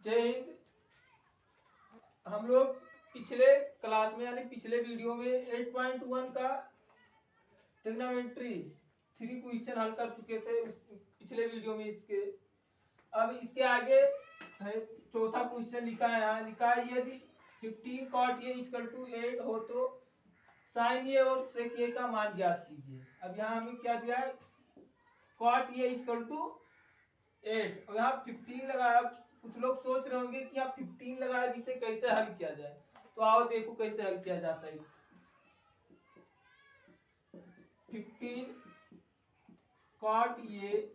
जय हिंद। हम लोग पिछले क्लास में यानी पिछले वीडियो में 8.1 का ट्रिग्नोमेट्री 3 क्वेश्चन हल कर चुके थे पिछले वीडियो में इसके। अब इसके आगे है चौथा क्वेश्चन लिखा है, यहाँ लिखा है यदि 15 cot a इक्वल टू 8 हो तो sin a और sec a का मान ज्ञात कीजिए। अब यहाँ हमें क्या दिया है, cot a इक्वल टू 8 और यहाँ 15 लगाया। कुछ लोग सोच रहे होंगे कि आप 15 लगाए इसे कैसे हल किया जाए, तो आओ देखो कैसे हल किया जाता है। 15 cot a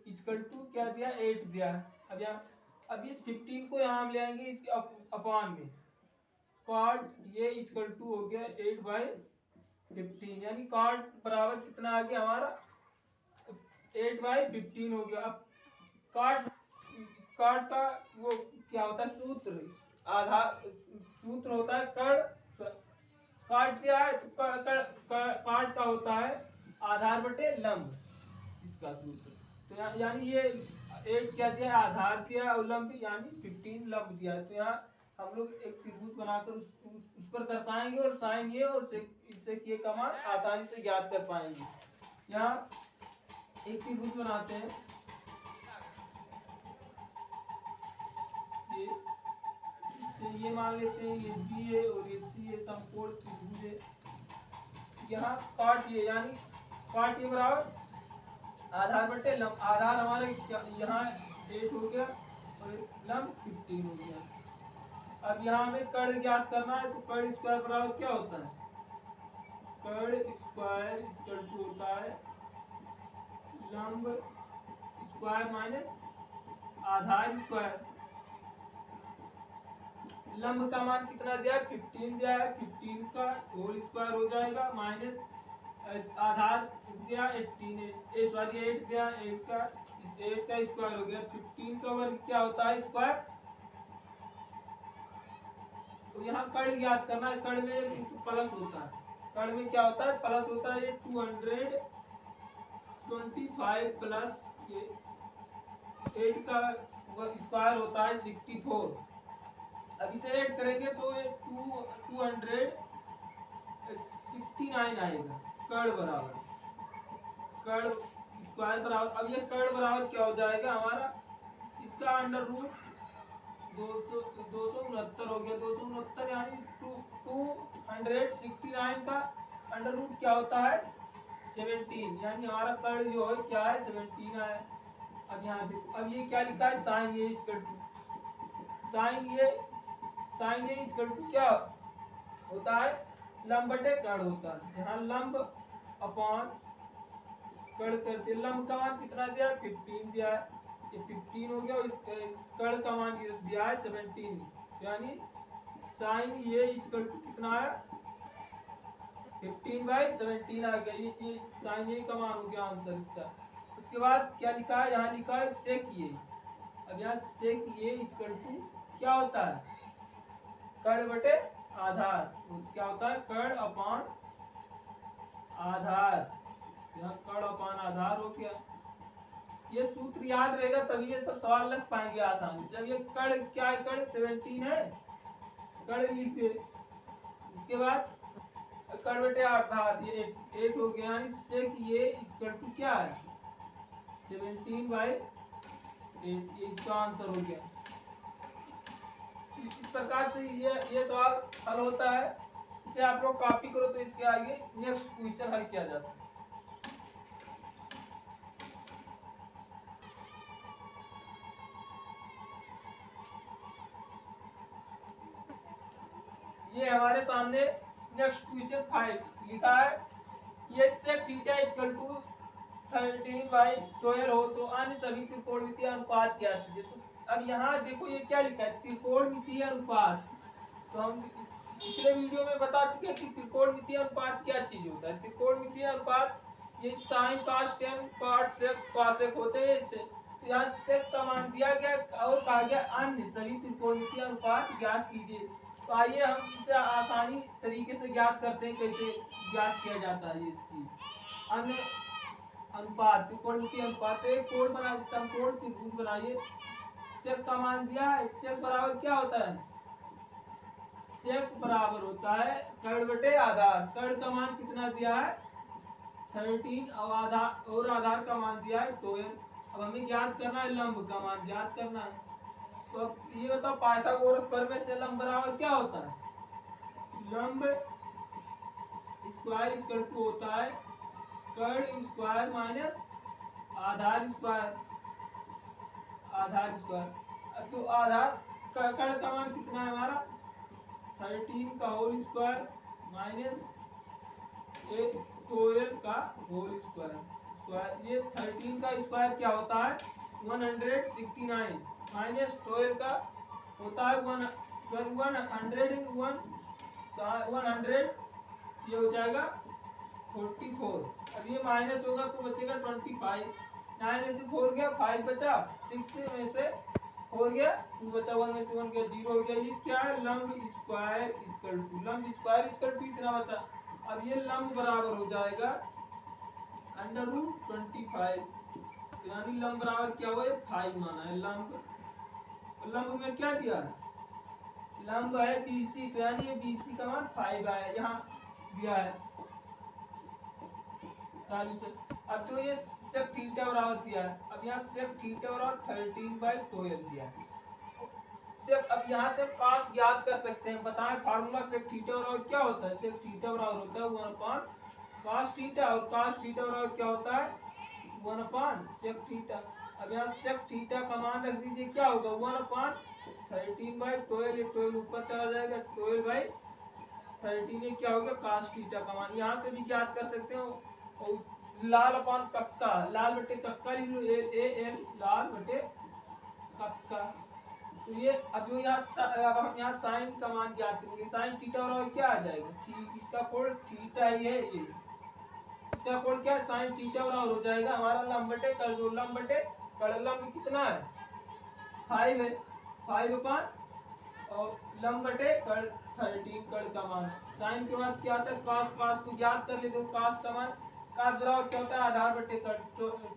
इक्वल टू क्या दिया, 8 दिया। अब यहाँ अब इस 15 को यहाँ हम ले आएंगे इसके अपॉन में, cot a इक्वल टू हो गया 8/15 यानी cot बराबर कितना आ गया हमारा 8/15 हो गया। अब cot का वो क्या होता है सूत्र, आधार सूत्र होता है कर्ण। काट दिया है तो काट का होता है आधार बटे लंब, इसका सूत्र। तो यानी ये 8 क्या दिया, आधार दिया और लंब यानी 15 लंब दिया। तो यहाँ हम लोग एक त्रिभुज बनाकर उस पर दर्शाएंगे और साइन ये और इससे किए का मान आसानी से ज्ञात कर पाएंगे। यहाँ एक त्रिभुज बनाते हैं, ये मान लेते हैं ये बी है और ये सी है, समकोण त्रिभुज है। यहाँ काट ये यानी काट ये बराबर आधार बटे लंब, आधार हमारे यहाँ 8 हो गया और लंब 15 हो गया। अब यहाँ हमें कर्ण ज्ञात करना है, तो कर्ण स्क्वायर बराबर क्या होता है, कर्ण स्क्वायर इक्वल टू होता है लंब स्क्वायर माइनस आधार स्क्वायर। लंब का मान कितना दिया है, 15 दिया है, 15 का होल स्क्वायर हो जाएगा माइनस आधार दिया 18 सॉरी 8 दिया, 8 का स्क्वायर हो गया। 15 का वर्ग क्या होता है स्क्वायर। तो यहाँ कर्ण ज्ञात करना है, कर्ण में प्लस होता है, कर्ण में क्या होता है प्लस होता है। ये 225 प्लस ये 8 का स्क्वायर होता है 64। अब इसे ऐड करेंगे तो ये 269 आएगा कर्ण बराबर, कर्ण स्क्वायर बराबर। अब ये कर्ण बराबर क्या हो जाएगा हमारा, इसका अंडर रूट 269 हो गया। 269 यानी 269 का अंडर रूट क्या होता है 17, यानी हमारा कर्ण जो है क्या है 17 है। अब यहाँ देखो, अब ये क्या लिखा है sine A equal to, sine A equal to क्या होता है लंब बटे कर्ण होता है। यहाँ लंब अपॉन कर्ण करते, लंब का मान कितना दिया 15 दिया है, ये 15 हो गया और इस कर्ण का मान दिया है 17, यानी साइन ए इक्वल टू कितना है 15/17 आ गया। ये साइन ए का मान हो गया आंसर इसका। उसके बाद क्या लिखा है, यहाँ लिखा है सेक ए। अब यहाँ सेक ए इक्वल टू क्या होता है कर्ण बटे आधार, क्या होता है कर्ण अपान आधार, यहाँ कर्ण अपान आधार हो गया। ये सूत्र याद रहेगा तभी ये सब सवाल लग पाएंगे आसानी से। अब ये कर्ण क्या है, कर्ण 17 है, कर्ण लिख दे। उसके बाद कर्ण बटे आधार ये 8 हो गया, यानी सेक ये इक्वल टू क्या है 17/8, ये इसका आंसर हो गया। इस प्रकार से ये सवाल हल होता है। इसे आप लोग कॉपी करो तो इसके आगे नेक्स्ट क्वेश्चन हल किया जाता है। ये हमारे सामने नेक्स्ट क्वेश्चन 5 लिखा है, ये सेक थीटा इक्वल टू 13/12 हो तो अन्य सभी त्रिकोणमितीय अनुपात क्या कीजिए। तो अब यहाँ देखो ये क्या लिखा है त्रिकोणमितीय अनुपात। तो हम पिछले वीडियो में बता चुके हैं कि त्रिकोणमितीय अनुपात क्या चीज होता है। त्रिकोणमितीय अनुपात ये sine cos tan cot sec cosec होते हैं। तो यहाँ सेक का मान दिया गया और कहा गया अन्य सभी त्रिकोणमितीय अनुपात ज्ञात कीजिए। तो आइए हम इसे आसानी तरीके से ज्ञात करते हैं, कैसे ज्ञात किया जाता है ये चीज। अन्य अनुपात त्रिकोणमितीय अनुपात, एक कोण बना समकोण त्रिभुज बनाइए, सेक का मान दिया है, सेक बराबर क्या होता है, सेक बराबर होता है कर्ण बटे आधार। कर्ण का मान कितना दिया है 13 और आधार का मान दिया है 12। अब हमें ज्ञात करना है लंब का मान ज्ञात करना है। तो अब ये बताओ पाइथागोरस प्रमेय से लंब बराबर क्या होता है, लंब स्क्वायर इक्वल टू होता है कर्ण स्क्वायर माइनस आधार स्क्वायर, आधार स्क्वायर। तो आधार कर्ण का मान कितना है हमारा 13 का होल स्क्वायर माइनस 12 का होल स्क्वायर। ये 13 का स्क्वायर क्या होता है 169 माइनस 12 का होता है 100, ये हो जाएगा 44। अब ये माइनस होगा तो बचेगा 25। 9 में से 4 गया 5 बचा, 6 में से 4 गया 2 बचा, 1 में से 1 गया 0 हो गया। ये क्या है लंब स्क्वायर इक्वल टू इतना बचा। अब ये लंब बराबर हो जाएगा √25, यानी लंब बराबर क्या हुआ 5 माना है लंब। लंब में क्या दिया है, लंब है BC, तो यानी ये BC का मान 5 आया यहाँ दिया है सॉल्यूशन। अब तो ये सेक थीटा बराबर दिया है, अब यहाँ सेक थीटा बराबर 13/12 दिया है। सेक अब यहाँ से काश ज्ञात कर सकते हैं, बताएं फार्मूला सेक थीटा बराबर क्या होता है, सेक थीटा बराबर होता है 1/cos थीटा, और cos थीटा बराबर क्या होता है 1/sec थीटा। अब यहाँ sec थीटा का मान रख दीजिए क्या होगा 1/13/12, 12 ऊपर चला जाएगा 12/13, ये क्या होगा cos थीटा का मान। यहाँ से भी ज्ञात कर सकते हो, और लाल अपान कक्का, लाल बटे कक्का लिख लो LAL, लाल बटे कक्का। तो ये अब जो यहाँ अब हम यहाँ साइन का मान ज्ञात करेंगे, साइन थीटा बराबर क्या आ जाएगा, इसका कोण थीटा ही है, ये इसका कोण क्या है साइन थीटा बराबर हो जाएगा हमारा लंब बटे कर्ण, जो लंब बटे कर्ण, लंब कितना है 5 है 5/, और लंब बटे कर्ण 13 कर्ण का मान। साइन के बाद क्या आता है cos, cos को याद कर लेते हो, cos का मान cos बराबर क्या होता है आधार बटे कर्ण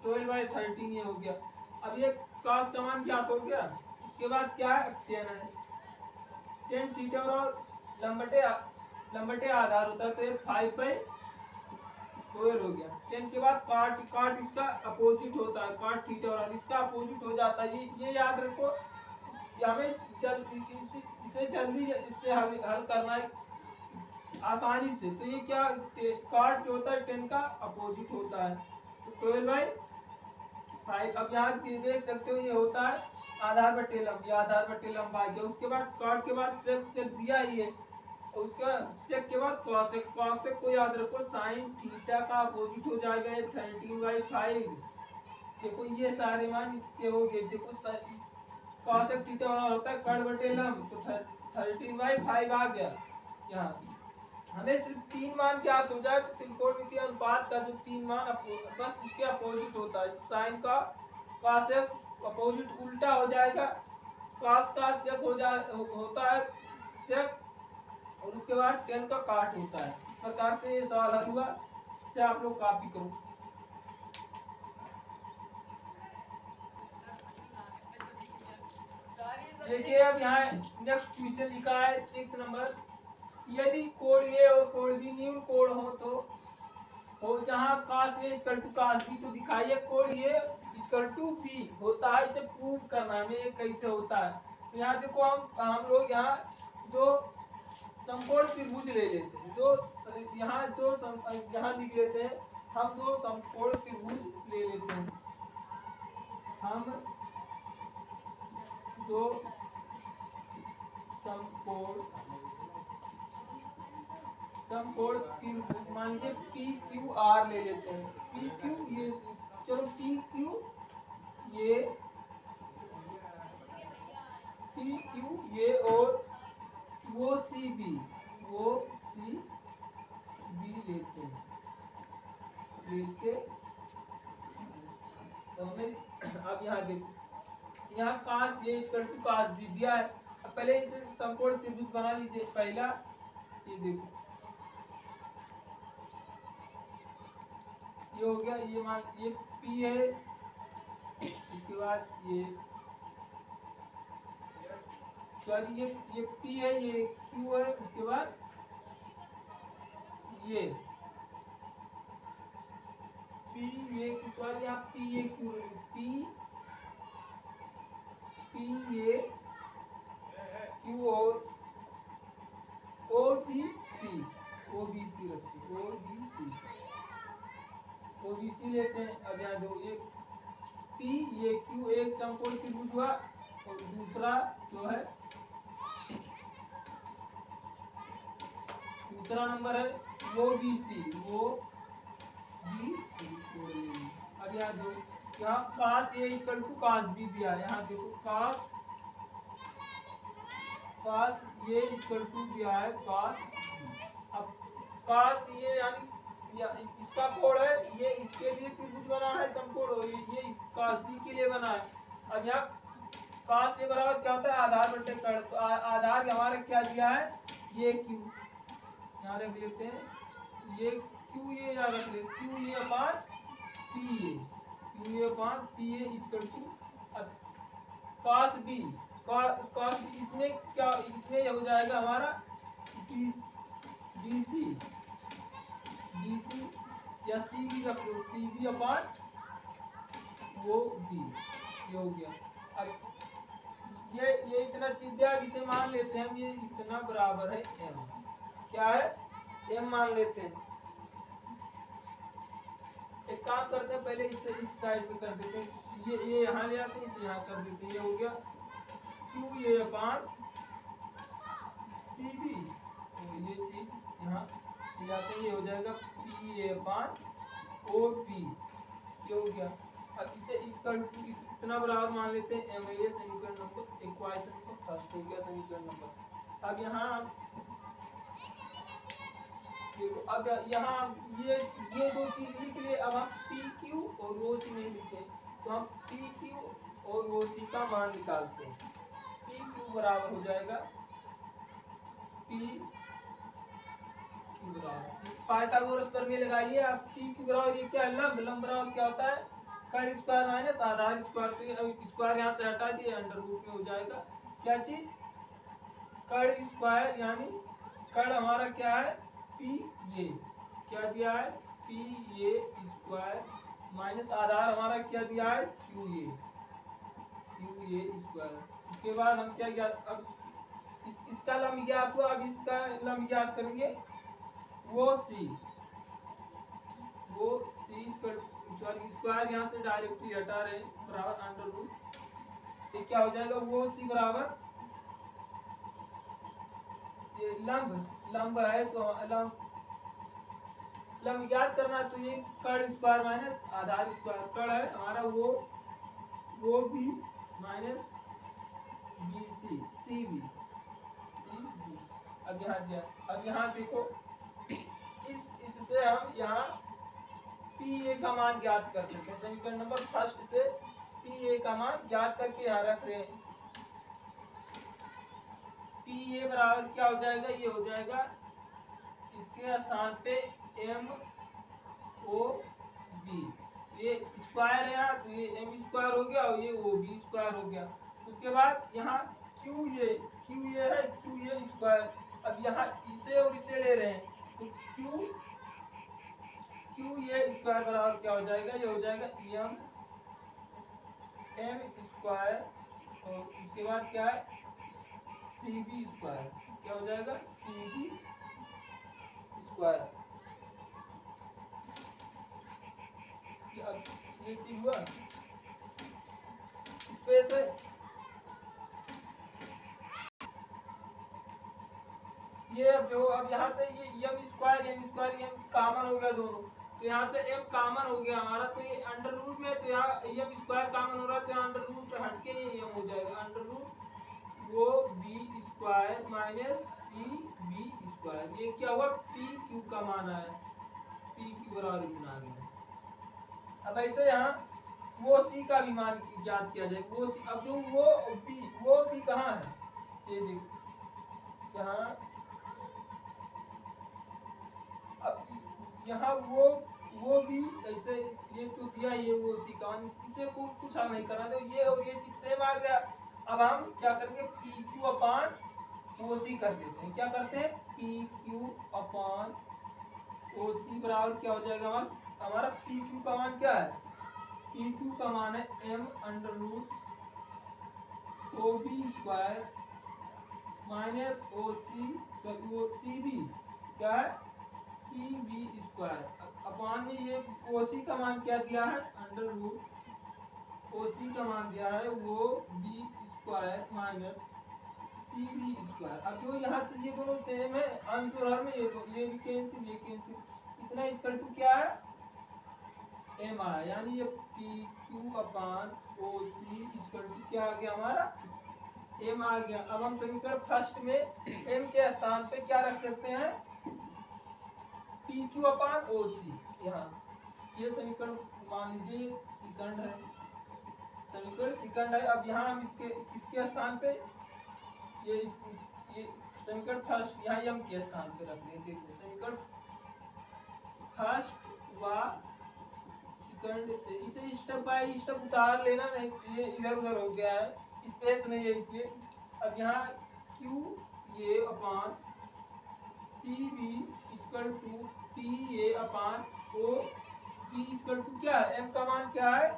12/13, ये हो गया। अब ये cos का मान ज्ञात हो गया, इसके बाद क्या है tan है, tan थीटा बराबर लंब बटे आधार होता है, तो 5/12 हो गया। tan के बाद काट इसका अपोजिट होता है, काट थीटा और इसका अपोजिट हो जाता है। ये याद रखो, हमें इसे जल्दी इससे हल करना है आसानी से। तो ये क्या काट जो होता है tan का अपोजिट होता है, तो 12/5। अब यहाँ देख सकते हो ये होता है आधार बटे लंब, ये आधार बटे लंब आ गया। उसके बाद काट के बाद सेक दिया ही है, और उसका सेक के बाद कॉसेक को याद रखो, साइन थीटा का अपोजिट हो जाएगा 13/5। देखो ये सारे मान इतने हो गए, देखो कॉसेक थीटा होता है कर्ण बटे लंब, तो 13/5 आ गया। यहाँ हमें सिर्फ 3 मान ज्ञात हो जाए तो त्रिकोणमितीय अनुपात का जो 3 मान बस इसके अपोजिट होता है। साइन का कॉसेक अपोजिट उल्टा हो जाएगा, कॉस का सेक होता है सेक, और उसके बाद tan का काट होता है। इस प्रकार से ये सवाल हल हुआ, इसे आप लोग कॉपी करो। देखिए अब यहाँ नेक्स्ट क्वेश्चन लिखा है 6 नंबर, यदि कोण A और कोण B न्यून कोण हो जहाँ cos A equal to cos B, तो दिखाइए कोण A इक्वल टू B होता है, इसे प्रूव करना है हमें ये कैसे होता है। तो यहाँ देखो हम लोग यहाँ दो समकोण त्रिभुज ले लेते हैं, यहाँ लिख लेते हैं, हम दो समकोण त्रिभुज ले लेते हैं, हम दो समकोण त्रिभुज मान लीजिए PQR ले लेते हैं, PQ ये चलो PQ ये और वो CB लेते हैं, लेके तो हमें अब यहाँ देखो, यहाँ cos A equal to cos B दिया है। अब पहले इसे समकोण त्रिभुज बना लीजिए। पहला ये देखो, ये हो गया, ये मान ये P है, इसके बाद ये सॉरी ये पी है, ये क्यू है, उसके बाद ये पी, ये सॉरी यहाँ पी ये क्यू, पी ये क्यू और O B C, O B C रखते हैं, ओ बी सी लेते हैं। अब यहाँ दो, ये पी ये क्यू एक समकोण त्रिभुज हुआ, और दूसरा जो है दूसरा नंबर है वो बी सी, अब यहाँ दो, यहाँ कास ए इक्वल टू कास बी दिया है, यहाँ देखो कास ये इक्वल टू दिया है कास बी। अब कास ये यानी इसका कोण है, ये इसके लिए त्रिभुज बना है समकोण, ये इस कास बी के लिए बना है। अब यहाँ कास ए बराबर क्या होता है, आधार बटे कर्ण, तो आधार हमारा क्या दिया है, ये क्यू, यहाँ रख लेते हैं, ये क्यू ये यहाँ रख लेते, क्यू ये upon P A equal to cos B, cos B इसमें क्या, इसमें ये हो जाएगा हमारा बी सी या सी बी रख लो, सी बी अपान वो बी, ये हो गया। अब ये इतना चीज दिया, इसे मान लेते हैं हम, ये इतना बराबर है एम, क्या है एम मान लेते हैं। एक काम करते हैं, पहले इसे इस साइड में कर देते हैं, ये यहाँ ले आते हैं, इसे यहाँ कर देते हैं, ये हो गया Q A upon C B, तो ये चीज यहाँ ले आते हैं, ये हो जाएगा P A upon O B, ये हो गया। अब इसे इक्वल टू इतना बराबर मान लेते हैं एम, ये समीकरण नंबर, इक्वेशन नंबर फर्स्ट हो गया समीकरण नंबर। अब यहाँ देखो, अब यहाँ ये दो चीज लिख लिए, अब हम पी क्यू और वो सी नहीं लिखते, तो हम पी क्यू और वो सी का मान निकालते हैं। पी क्यू बराबर हो जाएगा पी क्यू बराबर, पाइथागोरस प्रमेय लगाइए आप, पी क्यू बराबर ये क्या है, लंब बराबर क्या होता है, कर्ण स्क्वायर माइनस आधार स्क्वायर, तो स्क्वायर यहाँ से हटा दिए, अंडर रूट में हो जाएगा क्या चीज, कर्ण स्क्वायर, यानी कर्ण हमारा क्या है पी ये, क्या दिया है पी ये स्क्वायर माइनस आधार हमारा क्या दिया है क्यू ये स्क्वायर। इसके बाद हम क्या ज्ञात, अब इसका लंब ज्ञात हुआ, अब इसका लंब ज्ञात करेंगे, वो सी सॉरी स्क्वायर यहाँ से डायरेक्टली हटा रहे हैं, बराबर अंडर रूट, ये क्या हो जाएगा वो सी बराबर, ये लंब है, तो लंब याद करना, तो ये कर्ण स्क्वायर माइनस आधार स्क्वायर, कर्ण है हमारा वो B minus B C B. अब यहाँ दिया, अब यहाँ देखो, इससे हम यहाँ पी ए का मान ज्ञात कर सकते हैं, समीकरण नंबर फर्स्ट से पी ए का मान ज्ञात करके यहाँ रख रहे हैं। पी ए बराबर क्या हो जाएगा, ये हो जाएगा इसके स्थान पे एम ओ बी, ये स्क्वायर है यहाँ, तो ये एम स्क्वायर हो गया और ये ओ बी स्क्वायर हो गया। उसके बाद यहाँ क्यू ये है, क्यू ये स्क्वायर, अब यहाँ इसे और इसे ले रहे हैं, तो क्यू ये स्क्वायर बराबर क्या हो जाएगा, ये हो जाएगा एम स्क्वायर, और उसके बाद क्या है सी बी स्क्वायर, क्या हो जाएगा सी बी स्क्वायर। ये चीज हुआ, स्पेस है, ये अब जो, अब यहाँ से ये एम स्क्वायर कॉमन हो गया दोनों, तो यहाँ से एम कॉमन हो गया हमारा, तो ये अंडर रूट में, तो यहाँ एम स्क्वायर कॉमन हो रहा है, तो अंडर रूट हटके ये एम हो जाएगा, अंडर रूट वो B square minus C B square, ये क्या हुआ पी क्यू का मान आया, पी क्यू बराबर इतना आ गया। अब ऐसे यहाँ वो सी का भी मान ज्ञात किया जाए, वो सी, अब जो वो बी कहाँ है, ये देखो यहाँ, अब यहाँ वो भी ऐसे, ये तो दिया, ये वो सी का मान, इसे कुछ हल नहीं करना, तो ये और ये चीज सेम आ गया। अब हम क्या करेंगे, पी क्यू अपान ओ सी कर देते हैं। क्या करते हैं, पी क्यू अपान ओ सी बराबर क्या हो जाएगा, हमारा पी क्यू का मान क्या है, पी क्यू का मान है M under root O B square minus O C B क्या है, सी बी स्क्वायर अपान में ये ओ सी का मान क्या दिया है, अंडर रूट ओ सी का मान दिया है वो B square minus C B square. अब जो यहाँ से ये दोनों सेम है, अंश और हर में ये भी कैंसिल, ये कैंसिल, इतना इक्वल टू क्या है, एम आया, यानी ये P Q upon O C equal to क्या आ गया हमारा, एम आ गया। अब हम समीकरण फर्स्ट में एम के स्थान पे क्या रख सकते हैं, पी क्यू अपान ओ सी। यहाँ ये समीकरण मान लीजिए सेकंड है, समीकरण सेकंड है। अब यहाँ हम इसके किसके स्थान पे, ये समीकरण फर्स्ट यहाँ एम के स्थान पे रख देंगे। देखो समीकरण फर्स्ट व सेकंड से इसे स्टेप बाय स्टेप उतार लेना, नहीं ये इधर उधर हो गया है, स्पेस नहीं है इसलिए। अब यहाँ Q A upon C B equal to P A upon O B equal to क्या है, एम का मान क्या है,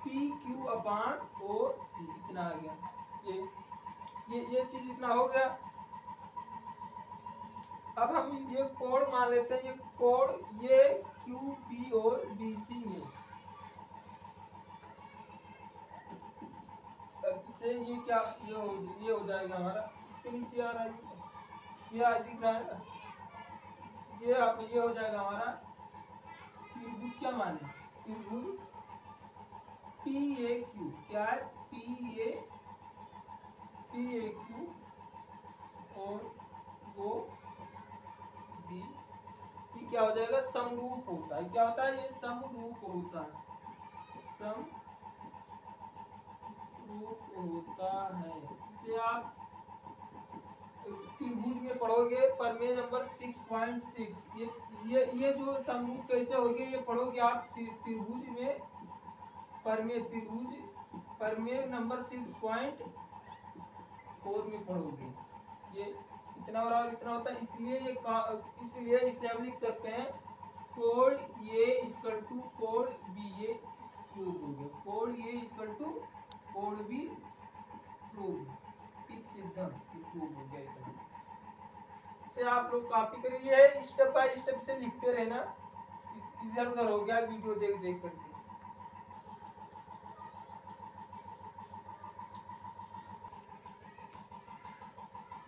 पी क्यू अपान ओ सी, इतना आ गया। ये चीज इतना हो गया। अब हम ये कोण मान लेते हैं, ये कोण ये क्यू पी और बी सी में, इससे ये क्या ये हो जाएगा हमारा, इसके नीचे आ रहा है ये दिख रहा है ना, ये हो जाएगा हमारा त्रिभुज, क्या माने त्रिभुज पी ए क्यू, क्या है पी ए क्यू और वो बी सी क्या हो जाएगा, समरूप होता है। क्या होता है, ये समरूप होता है, समरूप होता है। इसे आप त्रिभुज में पढ़ोगे प्रमेय नंबर 6.6, ये जो समरूप कैसे होगी ये पढ़ोगे आप त्रिभुज में, प्रमेय नंबर 6.4 में पढ़ोगे। ये इतना और इतना होता है, इसलिए इसे हम लिख सकते हैं कोण ए इक्वल टू कोण बी, ये प्रूव हो गया, कोण ए इक्वल टू कोण बी प्रूव, सिद्धांत प्रूव हो गया। इतना इसे आप लोग कॉपी करिए, स्टेप बाय स्टेप से लिखते रहना, इधर उधर हो गया वीडियो देख देख करके।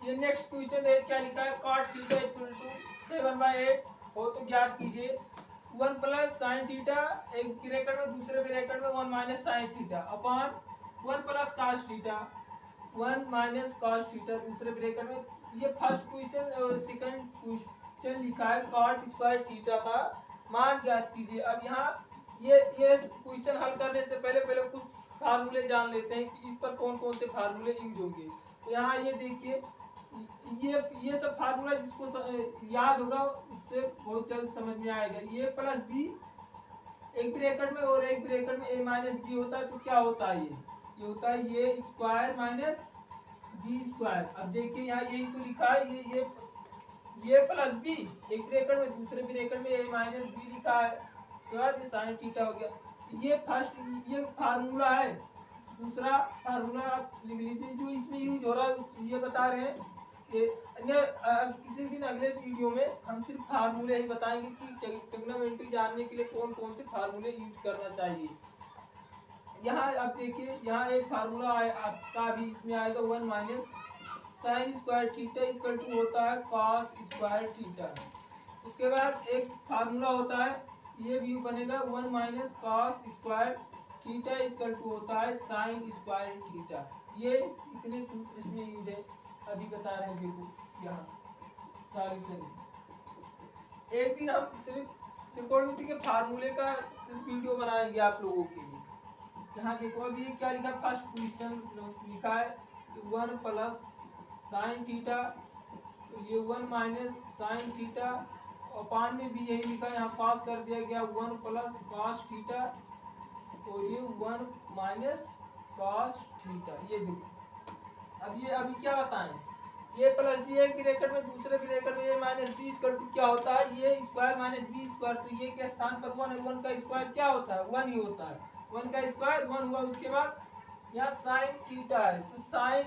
ये नेक्स्ट क्वेश्चन है, क्या लिखा है, cot थीटा इक्वल टू 7/8 हो तो ज्ञात कीजिए 1 प्लस साइन थीटा एक ब्रैकेट में, दूसरे ब्रैकेट में 1 minus sine theta upon 1 plus cos theta 1 minus cos theta दूसरे ब्रैकेट में। ये फर्स्ट क्वेश्चन और सेकंड क्वेश्चन लिखा है cot स्क्वायर थीटा का मान ज्ञात कीजिए। अब यहाँ ये क्वेश्चन हल करने से पहले कुछ फार्मूले जान लेते हैं कि इस पर कौन कौन से फार्मूले यूज होंगे। तो यहाँ ये देखिए, ये सब फार्मूला जिसको याद होगा उससे बहुत जल्द समझ में आएगा। ये प्लस बी एक ब्रैकेट में और एक ब्रैकेट में ए माइनस बी होता है, तो क्या होता है, ये होता है ये स्क्वायर माइनस बी स्क्वायर। अब देखिए यहाँ यही तो लिखा है, ये प्लस बी एक ब्रैकेट में, दूसरे ब्रैकेट में ए माइनस बी लिखा है, तो ये साइन थीटा हो गया। ये फर्स्ट ये फार्मूला है। दूसरा फार्मूला आप लिख लीजिए जो इसमें यूज हो रहा है, ये बता रहे हैं। किसी दिन अगले वीडियो में हम सिर्फ फार्मूले ही बताएंगे कि ट्रिग्नोमेट्री जानने के लिए कौन कौन से फार्मूले यूज करना चाहिए। यहाँ आप देखिए, यहाँ एक फार्मूला आपका भी इसमें आएगा 1 minus sine square theta equal to होता है कॉस स्क्वायर थीटा। उसके बाद एक फार्मूला होता है, ये भी बनेगा 1 minus cos square theta equal to होता है साइन स्क्वायर थीटा। ये इतने सूत्र इसमें यूज है, अभी बता रहे हैं। देखो यहाँ सॉल्यूशन, एक दिन हम सिर्फ त्रिकोणमिति के फार्मूले का सिर्फ वीडियो बनाएंगे आप लोगों के लिए। यहाँ देखो अभी ये क्या लिखा, फर्स्ट क्वेश्चन लिखा है 1 प्लस साइन थीटा, तो ये 1 माइनस साइन थीटा अपान में भी यही लिखा है, यहाँ पास कर दिया गया 1 प्लस कॉस थीटा, और ये 1 माइनस कॉस थीटा। ये देखो अब ये अभी क्या बताएं, ये प्लस बी एक ब्रैकेट में, दूसरे ब्रैकेट में ये माइनस बी इक्वल टू क्या होता है, ये स्क्वायर माइनस बी स्क्वायर, तो ये के स्थान पर 1 है, 1 का स्क्वायर क्या होता है 1 ही होता है, 1 का स्क्वायर 1 हुआ। उसके बाद यहाँ साइन थीटा है, तो साइन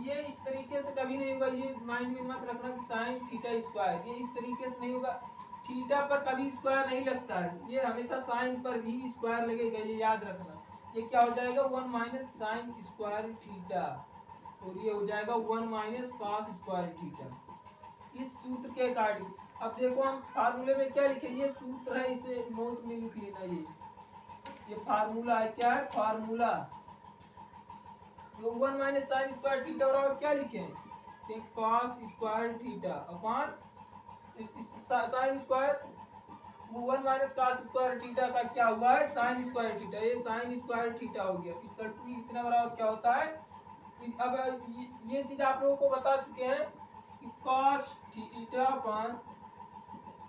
ये इस तरीके से कभी नहीं होगा, ये माइंड में मत रखना कि साइन थीटा स्क्वायर, ये इस तरीके से नहीं होगा, थीटा पर कभी स्क्वायर नहीं लगता है, ये हमेशा साइन पर भी स्क्वायर लगेगा, ये याद रखना। ये क्या हो जाएगा 1 माइनस साइन स्क्वायर थीटा, और ये हो जाएगा 1 माइनस कॉस स्क्वायर थीटा, इस सूत्र के अकॉर्डिंग। अब देखो हम फार्मूले में क्या लिखे, ये सूत्र है, इसे नोट में लिख लेना, ये फार्मूला है, क्या है फार्मूला, तो 1 माइनस साइन स्क्वायर थीटा बराबर क्या लिखे, cos square theta upon sine square, 1 minus cos square theta का क्या हुआ है साइन स्क्वायर थीटा, ये साइन स्क्वायर थीटा हो गया, इसका इतना बराबर क्या होता है। अब ये चीज आप लोगों को बता चुके हैं कि cos theta upon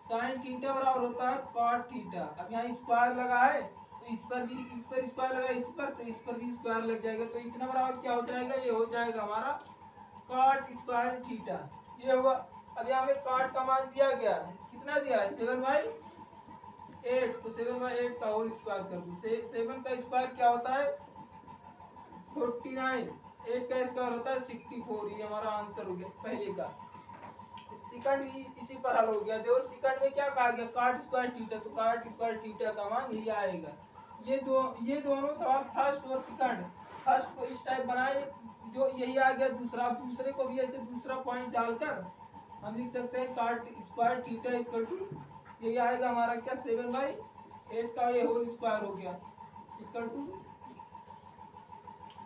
sine theta बराबर होता है कॉट थीटा। अब यहाँ स्क्वायर लगा है तो इस पर स्क्वायर लगा, इस पर तो इस पर भी स्क्वायर लग जाएगा, तो इतना बराबर क्या हो जाएगा, ये हो जाएगा हमारा कॉट स्क्वायर थीटा, ये होगा। अब यहाँ पे कॉट का मान दिया गया है, कितना दिया है 7/8, तो 7/8 का होल स्क्वायर कर दो, 7 का स्क्वायर क्या होता है 49, 8 का स्क्वायर होता है 64, ये हमारा आंसर हो गया पहले का। सेकंड भी इसी पर हल हो गया, देखो सेकंड में क्या कहा गया कॉट स्क्वायर थीटा, तो कॉट स्क्वायर थीटा का मान यही आएगा। ये दोनों सवाल फर्स्ट और सेकंड, फर्स्ट को इस टाइप बनाए जो यही आ गया, दूसरा दूसरे को भी ऐसे दूसरा पॉइंट डालकर हम लिख सकते हैं cot square theta equal to यही आएगा हमारा क्या 7/8 का ये होल स्क्वायर हो गया इक्वल टू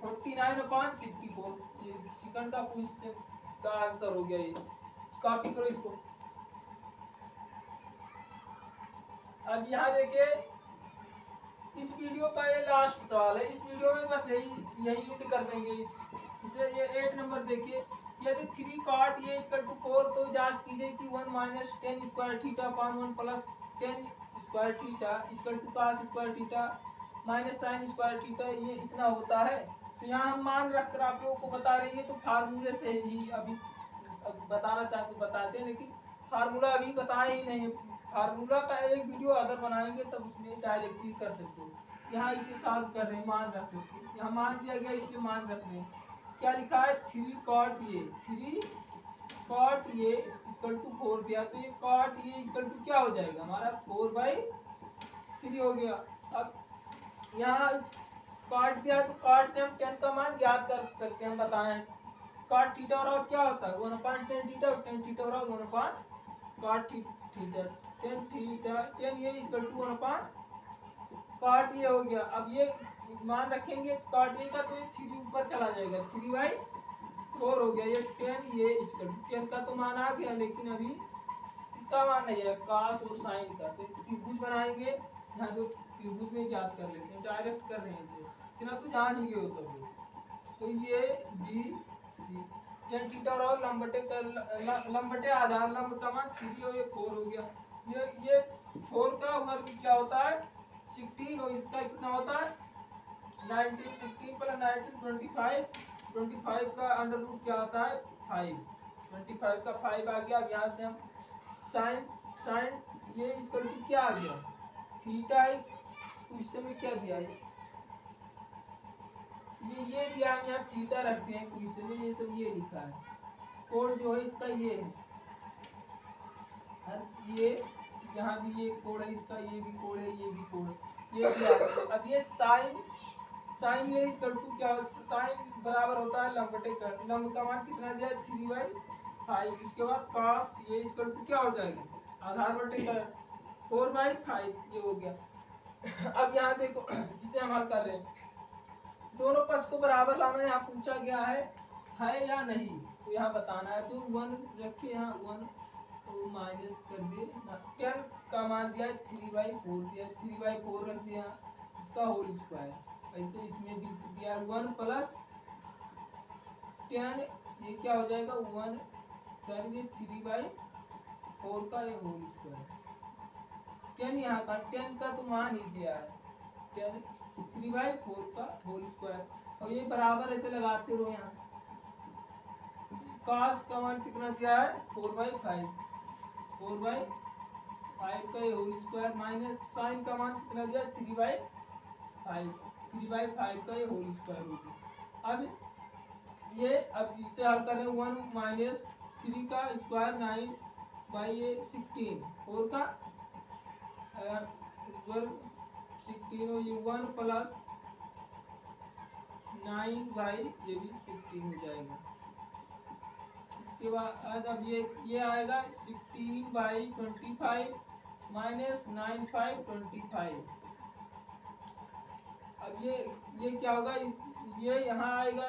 49/64, ये सेकंड का क्वेश्चन का आंसर हो गया। ये कॉपी करो इसको। अब यहाँ देखिए इस वीडियो का ये लास्ट सवाल है, इस वीडियो में बस यही एंड कर देंगे इसे। ये 8 नंबर देखिए, यदि 3 cot ये इक्वल टू 4 तो जांच कीजिए कि 1 minus 10 square theta upon 1 plus 10 square theta equal to cos square theta minus sine square theta, ये इतना होता है। तो यहाँ हम मान रखकर आप लोगों को बता रही है, तो फार्मूले से ही अभी बताना चाहते बताते हैं, लेकिन फार्मूला अभी बताए ही नहीं, फार्मूला का एक वीडियो अदर बनाएंगे तब उसमें डायरेक्टली कर सकते हो। यहाँ इसे सॉल्व कर रहे हैं, मान रख सकते, यहाँ मान दिया गया इसलिए मान रख रहे हैं। क्या लिखा है 3 cot ये इक्वल टू 4 दिया, तो ये cot ये इक्वल टू क्या हो जाएगा हमारा 4/3 हो गया। अब यहाँ cot दिया तो cot से हम 10 का मान ज्ञात कर सकते हैं, हम बताएं cot थीटा और क्या होता है 1/tan थीटा, और tan थीटा और 1/cot theta, tan theta tan ये इक्वल टू 1/cot ये हो गया। अब ये मान रखेंगे cot ये का, तो ये 3 ऊपर चला जाएगा, 3/4 हो गया, ये tan ये इक्वल टू 10 का तो मान आ गया, लेकिन अभी इसका मान नहीं है cos और sin का, तो त्रिभुज बनाएंगे, यहाँ जो त्रिभुज में याद कर लेते हैं, डायरेक्ट कर रहे हैं इसे, इतना तो जान ही गए हो सब लोग। तो ये बी सी tan थीटा और लंबटे आधार लंब का मान 3 और ये 4 हो गया। ये 4 का वर्ग क्या होता है 16, और इसका कितना होता है 19, 16 प्लस 19 25 का अंडर रूट क्या होता है 5, 25 का 5 आ गया। अब यहाँ से हम साइन ये इक्वल टू क्या आ गया थीटा, क्वेश्चन में क्या दिया है ये दिया, हम यहाँ थीटा रखते हैं क्वेश्चन में, ये सब ये लिखा है, कोड जो है इसका ये है, ये यहाँ भी ये कोड है इसका, ये भी कोड है, ये भी कोड है, ये दिया। अब ये साइन ये इक्वल टू क्या, साइन बराबर होता है लंबटे का, लंब का मान कितना दिया 3/5, उसके बाद cos ये इक्वल टू क्या हो जाएगा आधार बटे का 4/5, ये हो गया। अब यहाँ देखो इसे हम हल कर रहे हैं, दोनों पक्ष को बराबर लाना यहाँ पूछा गया है या नहीं, तो यहाँ बताना है, तो 1 रखे यहाँ 1 तो माइनस कर दिए, 10 का मान दिया 3/4 दिया, 3/4 रख दिया इसका होल स्क्वायर, ऐसे इसमें भी दिया 1 प्लस 10 ये क्या हो जाएगा 1 सॉरी 3/4 का ये होल स्क्वायर, 10 यहाँ का 10 का तो मान ही दिया है 10 3/4 का होल स्क्वायर, और ये बराबर ऐसे लगाते रहो यहाँ। cos का मान कितना दिया है 4/5, 4/5 का होल स्क्वायर माइनस साइन का मान कितना दिया 3/5, 3/5 का ये होल स्क्वायर हो गया। अब इसे हल कर रहे हैं 1 माइनस 3 का स्क्वायर 9/16, 4 का 16 और ये 1 प्लस 9/16 हो जाएगा। इसके बाद अब ये आएगा 16/25 माइनस 9/25। अब ये क्या होगा, ये यहाँ आएगा,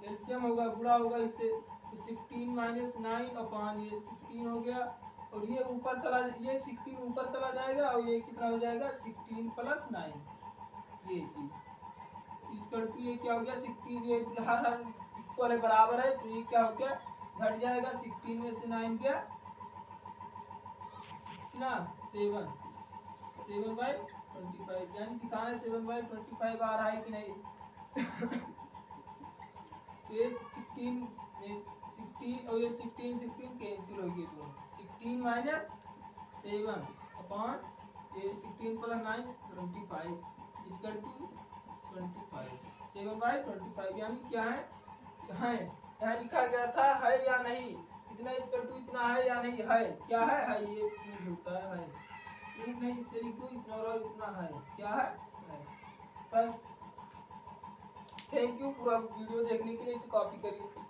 एलसीएम होगा, गुणा होगा इससे, तो 16 माइनस 9 अपॉन ये 16 हो गया। और ये ऊपर चला, ये 16 ऊपर चला जाएगा और ये कितना हो जाएगा 16 प्लस 9, ये चीज इसका ये क्या हो गया 16, ये हर इक्वल है, बराबर है, तो ये क्या हो गया घट जाएगा। 16 में से 9 गया ना 7/25, यानी दिखाना है 7/25 आ रहा है कि नहीं। ये 16 और ये 16 कैंसिल हो गए दोनों, 16 माइनस 7 अपॉन ये 16 प्लस 9 25 इक्वल टू 25, 7/25, यानी क्या है यहाँ लिखा गया था है या नहीं, इतना इक्वल टू इतना है या नहीं, है क्या है ये प्रूफ होता है, प्रूफ नहीं से लिख दो इतना और इतना है, क्या है बस। थैंक यू पूरा वीडियो देखने के लिए, इसे कॉपी करिए।